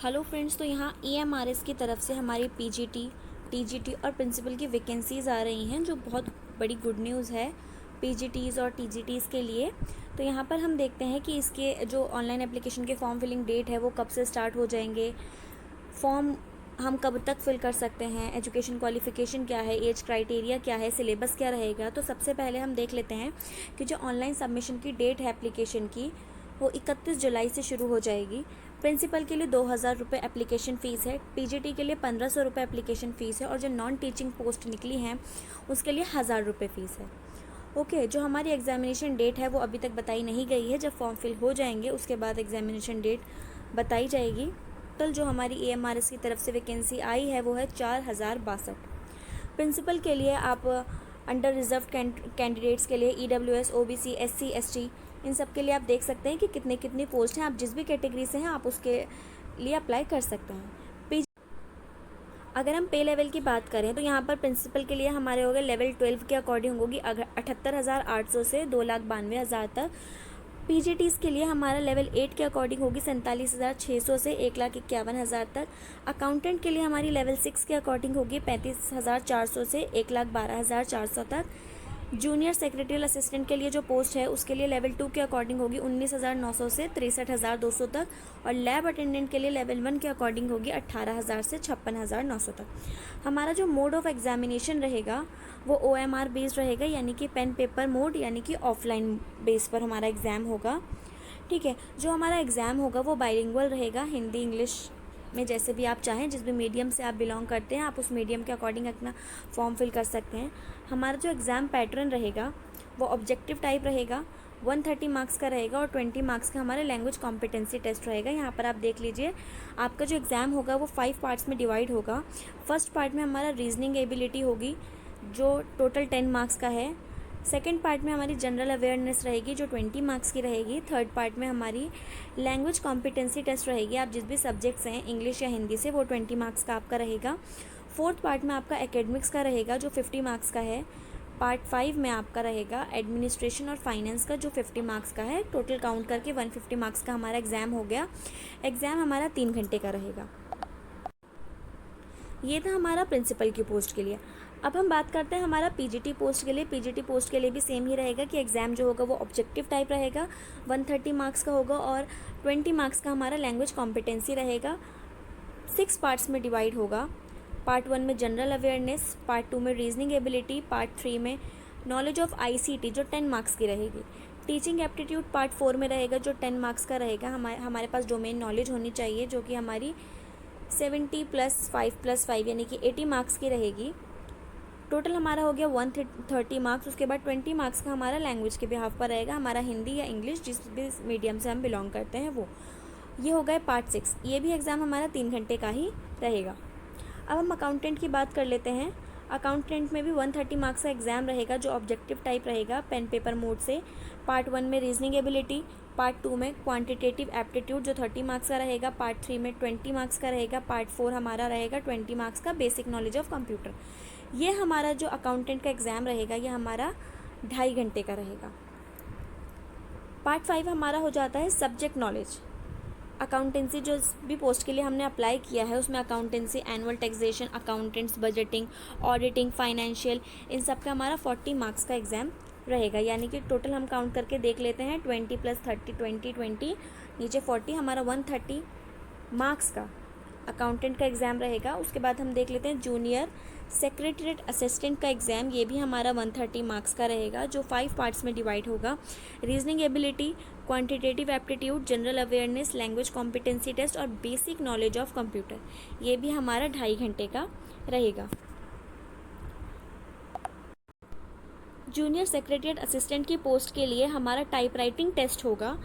Hello friends, तो यहाँ EMRS की तरफ से हमारी PGT, TGT और प्रिंसिपल की वैकेंसीज़ आ रही हैं, जो बहुत बड़ी गुड न्यूज़ है PGTs और TGTs के लिए। तो यहाँ पर हम देखते हैं कि इसके जो ऑनलाइन एप्लीकेशन के फॉर्म फिलिंग डेट है वो कब से स्टार्ट हो जाएंगे, फॉर्म हम कब तक फिल कर सकते हैं, एजुकेशन क्वालिफ़िकेशन क्या है, एज क्राइटेरिया क्या है, सिलेबस क्या रहेगा। तो सबसे पहले हम देख लेते हैं कि जो ऑनलाइन सबमिशन की डेट है एप्लीकेशन की, वो 31 जुलाई से शुरू हो जाएगी। प्रिंसिपल के लिए 2000 रुपये एप्लीकेशन फ़ीस है, PGT के लिए 1500 रुपये एप्लीकेशन फ़ीस है और जो नॉन टीचिंग पोस्ट निकली हैं उसके लिए 1000 रुपये फ़ीस है। ओके, जो हमारी एग्जामिनेशन डेट है वो अभी तक बताई नहीं गई है। जब फॉर्म फिल हो जाएंगे उसके बाद एग्जामिनेशन डेट बताई जाएगी। टोटल जो हमारी EMRS की तरफ से वैकेंसी आई है वो है 4062। प्रिंसिपल के लिए आप अंडर रिजर्व कैंडिडेट्स के लिए EWS, OBC, SC, ST इन सब के लिए आप देख सकते हैं कि कितनी कितनी पोस्ट हैं। आप जिस भी कैटेगरी से हैं आप उसके लिए अप्लाई कर सकते हैं। अगर हम पे लेवल की बात करें तो यहाँ पर प्रिंसिपल के लिए हमारे हो गए लेवल 12 के अकॉर्डिंग होगी 78,800 से 2,92,000 तक। PGTs के लिए हमारा लेवल 8 के अकॉर्डिंग होगी 47,600 से 1,51,000 तक। अकाउंटेंट के लिए हमारी लेवल 6 के अकॉर्डिंग होगी 35,400 से 1,12,400 तक। जूनियर सेक्रेटरियल असिस्टेंट के लिए जो पोस्ट है उसके लिए लेवल 2 के अकॉर्डिंग होगी 19,900 से 63,200 तक। और लैब अटेंडेंट के लिए लेवल 1 के अकॉर्डिंग होगी 18,000 से 56,900 तक। हमारा जो मोड ऑफ एग्जामिनेशन रहेगा वो OMR बेस्ड रहेगा, यानी कि पेन पेपर मोड, यानी कि ऑफलाइन बेस पर हमारा एग्ज़ाम होगा। ठीक है, जो हमारा एग्ज़ाम होगा वो बाइलिंगुअल रहेगा, हिंदी इंग्लिश में जैसे भी आप चाहें, जिस भी मीडियम से आप बिलोंग करते हैं आप उस मीडियम के अकॉर्डिंग अपना फॉर्म फिल कर सकते हैं। हमारा जो एग्ज़ाम पैटर्न रहेगा वो ऑब्जेक्टिव टाइप रहेगा, 130 मार्क्स का रहेगा और 20 मार्क्स का हमारा लैंग्वेज कॉम्पिटेंसी टेस्ट रहेगा। यहाँ पर आप देख लीजिए, आपका जो एग्ज़ाम होगा वो 5 पार्ट्स में डिवाइड होगा। फर्स्ट पार्ट में हमारा रीजनिंग एबिलिटी होगी जो टोटल 10 मार्क्स का है। सेकेंड पार्ट में हमारी जनरल अवेयरनेस रहेगी जो 20 मार्क्स की रहेगी। थर्ड पार्ट में हमारी लैंग्वेज कॉम्पिटेंसी टेस्ट रहेगी, आप जिस भी सब्जेक्ट्स हैं इंग्लिश या हिंदी से, वो 20 मार्क्स का आपका रहेगा। फोर्थ पार्ट में आपका एकेडमिक्स का रहेगा जो 50 मार्क्स का है। पार्ट 5 में आपका रहेगा एडमिनिस्ट्रेशन और फाइनेंस का जो 50 मार्क्स का है। टोटल काउंट करके 150 मार्क्स का हमारा एग्ज़ाम हो गया। एग्ज़ाम हमारा 3 घंटे का रहेगा। ये था हमारा प्रिंसिपल की पोस्ट के लिए। अब हम बात करते हैं हमारा PGT पोस्ट के लिए। PGT पोस्ट के लिए भी सेम ही रहेगा कि एग्ज़ाम जो होगा वो ऑब्जेक्टिव टाइप रहेगा, 130 मार्क्स का होगा और 20 मार्क्स का हमारा लैंग्वेज कॉम्पिटेंसी रहेगा। 6 पार्ट्स में डिवाइड होगा। पार्ट 1 में जनरल अवेयरनेस, पार्ट 2 में रीजनिंग एबिलिटी, पार्ट 3 में नॉलेज ऑफ ICT जो 10 मार्क्स की रहेगी। टीचिंग एप्टीट्यूड पार्ट 4 में रहेगा जो 10 मार्क्स का रहेगा। हमारे पास डोमेन नॉलेज होनी चाहिए जो कि हमारी 70 + 5 + 5 यानी कि 80 मार्क्स की रहेगी। टोटल हमारा हो गया 130 मार्क्स। उसके बाद 20 मार्क्स का हमारा लैंग्वेज के बिहाफ पर रहेगा, हमारा हिंदी या इंग्लिश जिस भी मीडियम से हम बिलोंग करते हैं वो। ये हो गए पार्ट 6। ये भी एग्ज़ाम हमारा 3 घंटे का ही रहेगा। अब हम अकाउंटेंट की बात कर लेते हैं। अकाउंटेंट में भी 130 मार्क्स का एग्ज़ाम रहेगा जो ऑब्जेक्टिव टाइप रहेगा पेन पेपर मोड से। पार्ट 1 में रीजनिंग एबिलिटी, पार्ट 2 में क्वांटिटेटिव एप्टीट्यूड जो 30 मार्क्स का रहेगा, पार्ट 3 में 20 मार्क्स का रहेगा, पार्ट 4 हमारा रहेगा 20 मार्क्स का बेसिक नॉलेज ऑफ कंप्यूटर। ये हमारा जो अकाउंटेंट का एग्ज़ाम रहेगा ये हमारा 2.5 घंटे का रहेगा। पार्ट 5 हमारा हो जाता है सब्जेक्ट नॉलेज। अकाउंटेंसी जो भी पोस्ट के लिए हमने अप्लाई किया है उसमें accountancy, annual taxation, accountants, budgeting, auditing, financial, इन सब का हमारा 40 मार्क्स का एग्ज़ाम रहेगा। यानी कि टोटल हम काउंट करके देख लेते हैं 20 + 30 20 20 नीचे 40, हमारा 130 मार्क्स का अकाउंटेंट का एग्ज़ाम रहेगा। उसके बाद हम देख लेते हैं जूनियर सेक्रेटरीट असिस्टेंट का एग्ज़ाम। ये भी हमारा 130 मार्क्स का रहेगा जो 5 पार्ट्स में डिवाइड होगा। Reasoning ability, quantitative aptitude, general awareness, language competency test और बेसिक नॉलेज ऑफ कंप्यूटर। ये भी हमारा 2.5 घंटे का रहेगा। जूनियर सेक्रेटरीट असिस्टेंट की पोस्ट के लिए हमारा टाइप राइटिंग टेस्ट होगा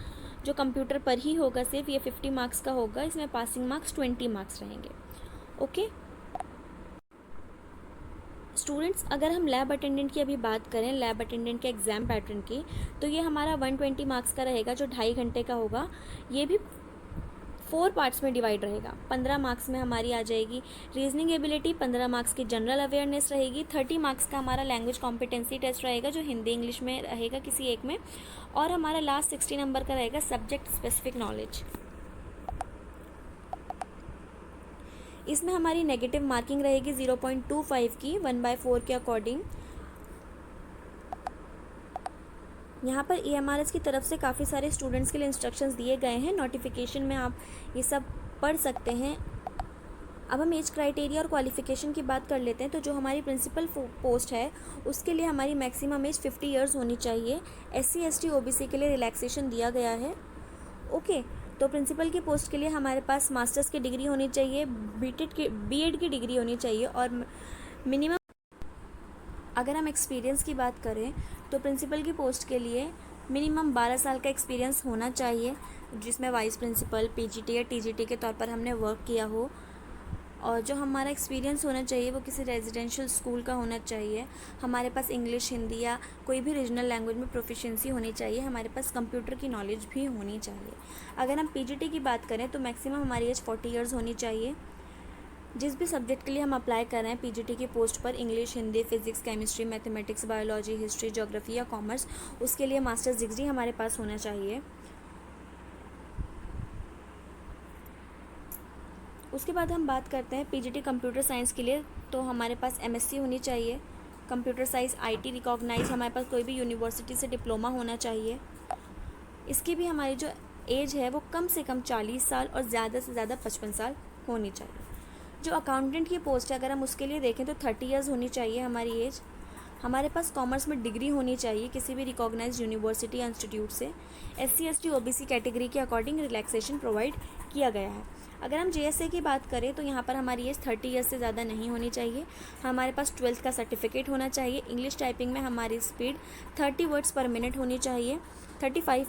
जो कंप्यूटर पर ही होगा सिर्फ। ये 50 मार्क्स का होगा। इसमें पासिंग मार्क्स 20 मार्क्स रहेंगे। ओके स्टूडेंट्स, अगर हम लैब अटेंडेंट की अभी बात करें, लैब अटेंडेंट के एग्ज़ाम पैटर्न की, तो ये हमारा 120 मार्क्स का रहेगा जो 2.5 घंटे का होगा। ये भी 4 पार्ट्स में डिवाइड रहेगा। 15 मार्क्स में हमारी आ जाएगी रीजनिंग एबिलिटी, 15 मार्क्स की जनरल अवेयरनेस रहेगी, 30 मार्क्स का हमारा लैंग्वेज कॉम्पिटेंसी टेस्ट रहेगा जो हिंदी इंग्लिश में रहेगा किसी एक में, और हमारा लास्ट 60 नंबर का रहेगा सब्जेक्ट स्पेसिफिक नॉलेज। इसमें हमारी नेगेटिव मार्किंग रहेगी 0.25 की 1/4 के अकॉर्डिंग। यहाँ पर EMRS की तरफ से काफ़ी सारे स्टूडेंट्स के लिए इंस्ट्रक्शंस दिए गए हैं, नोटिफिकेशन में आप ये सब पढ़ सकते हैं। अब हम एज क्राइटेरिया और क्वालिफ़िकेशन की बात कर लेते हैं। तो जो हमारी प्रिंसिपल पोस्ट है उसके लिए हमारी मैक्सिमम एज 50 ईयर्स होनी चाहिए। SC ST OBC के लिए रिलैक्सेशन दिया गया है। ओके, तो प्रिंसिपल की पोस्ट के लिए हमारे पास मास्टर्स की डिग्री होनी चाहिए, BEd की डिग्री होनी चाहिए और मिनिमम, अगर हम एक्सपीरियंस की बात करें तो प्रिंसिपल की पोस्ट के लिए मिनिमम 12 साल का एक्सपीरियंस होना चाहिए, जिसमें वाइस प्रिंसिपल, PGT या TGT के तौर पर हमने वर्क किया हो। और जो हमारा एक्सपीरियंस होना चाहिए वो किसी रेजिडेंशियल स्कूल का होना चाहिए। हमारे पास इंग्लिश, हिंदी या कोई भी रीजनल लैंग्वेज में प्रोफिशिएंसी होनी चाहिए। हमारे पास कंप्यूटर की नॉलेज भी होनी चाहिए। अगर हम PGT की बात करें तो मैक्सिमम हमारी एज 40 ईयर्स होनी चाहिए। जिस भी सब्जेक्ट के लिए हम अप्लाई कर रहे हैं PGT की पोस्ट पर, English, Hindi, physics, chemistry, mathematics, biology, history, geography या कॉमर्स, उसके लिए मास्टर्स डिग्री हमारे पास होना चाहिए। उसके बाद हम बात करते हैं PGT कंप्यूटर साइंस के लिए। तो हमारे पास MSc होनी चाहिए, कंप्यूटर साइंस IT रिकॉग्नाइज, हमारे पास कोई भी यूनिवर्सिटी से डिप्लोमा होना चाहिए। इसकी भी हमारी जो एज है वो कम से कम 40 साल और ज़्यादा से ज़्यादा 55 साल होनी चाहिए। जो अकाउंटेंट की पोस्ट है अगर हम उसके लिए देखें तो 30 ईयर्स होनी चाहिए हमारी एज। हमारे पास कॉमर्स में डिग्री होनी चाहिए किसी भी रिकॉग्नाइज्ड यूनिवर्सिटी या इंस्टीट्यूट से। SC ST OBC कैटेगरी के अकॉर्डिंग रिलैक्सेशन प्रोवाइड किया गया है। अगर हम JSA की बात करें तो यहाँ पर हमारी एज 30 ईयर्स से ज़्यादा नहीं होनी चाहिए। हमारे पास 12th का सर्टिफिकेट होना चाहिए। इंग्लिश टाइपिंग में हमारी स्पीड 30 वर्ड्स पर मिनट होनी चाहिए, 35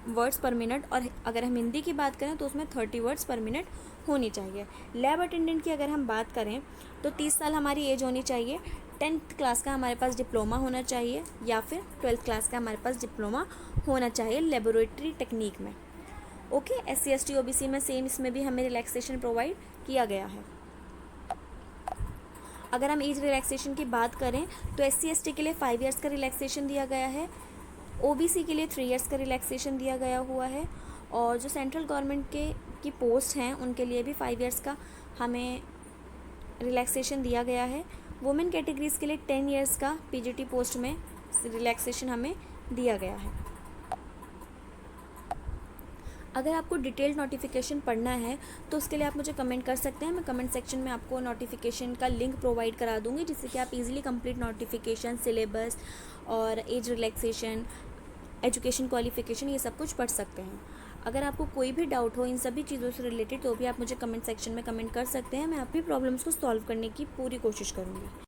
वर्ड्स पर मिनट। और अगर हम हिंदी की बात करें तो उसमें 30 वर्ड्स पर मिनट होनी चाहिए। लैब अटेंडेंट की अगर हम बात करें तो 30 साल हमारी एज होनी चाहिए। 10th क्लास का हमारे पास डिप्लोमा होना चाहिए या फिर 12th क्लास का हमारे पास डिप्लोमा होना चाहिए लेबोरेटरी टेक्निक में। ओके, SC ST OBC में सेम, इसमें भी हमें रिलैक्सेशन प्रोवाइड किया गया है। अगर हम एज रिलैक्सेशन की बात करें तो SC ST के लिए 5 ईयर्स का रिलैक्सेशन दिया गया है, OBC के लिए 3 ईयर्स का रिलैक्सेशन दिया गया हुआ है। और जो सेंट्रल गवर्नमेंट की पोस्ट हैं उनके लिए भी 5 ईयर्स का हमें रिलैक्सेशन दिया गया है। वुमेन कैटेगरीज़ के लिए 10 ईयर्स का PGT पोस्ट में रिलैक्सेशन हमें दिया गया है। अगर आपको डिटेल्ड नोटिफिकेशन पढ़ना है तो उसके लिए आप मुझे कमेंट कर सकते हैं। मैं कमेंट सेक्शन में आपको नोटिफिकेशन का लिंक प्रोवाइड करा दूंगी, जिससे कि आप इजीली कंप्लीट नोटिफिकेशन, सिलेबस और एज रिलैक्सेशन, एजुकेशन क्वालिफिकेशन, ये सब कुछ पढ़ सकते हैं। अगर आपको कोई भी डाउट हो इन सभी चीज़ों से रिलेटेड तो भी आप मुझे कमेंट सेक्शन में कमेंट कर सकते हैं। मैं आपकी प्रॉब्लम्स को सॉल्व करने की पूरी कोशिश करूँगी।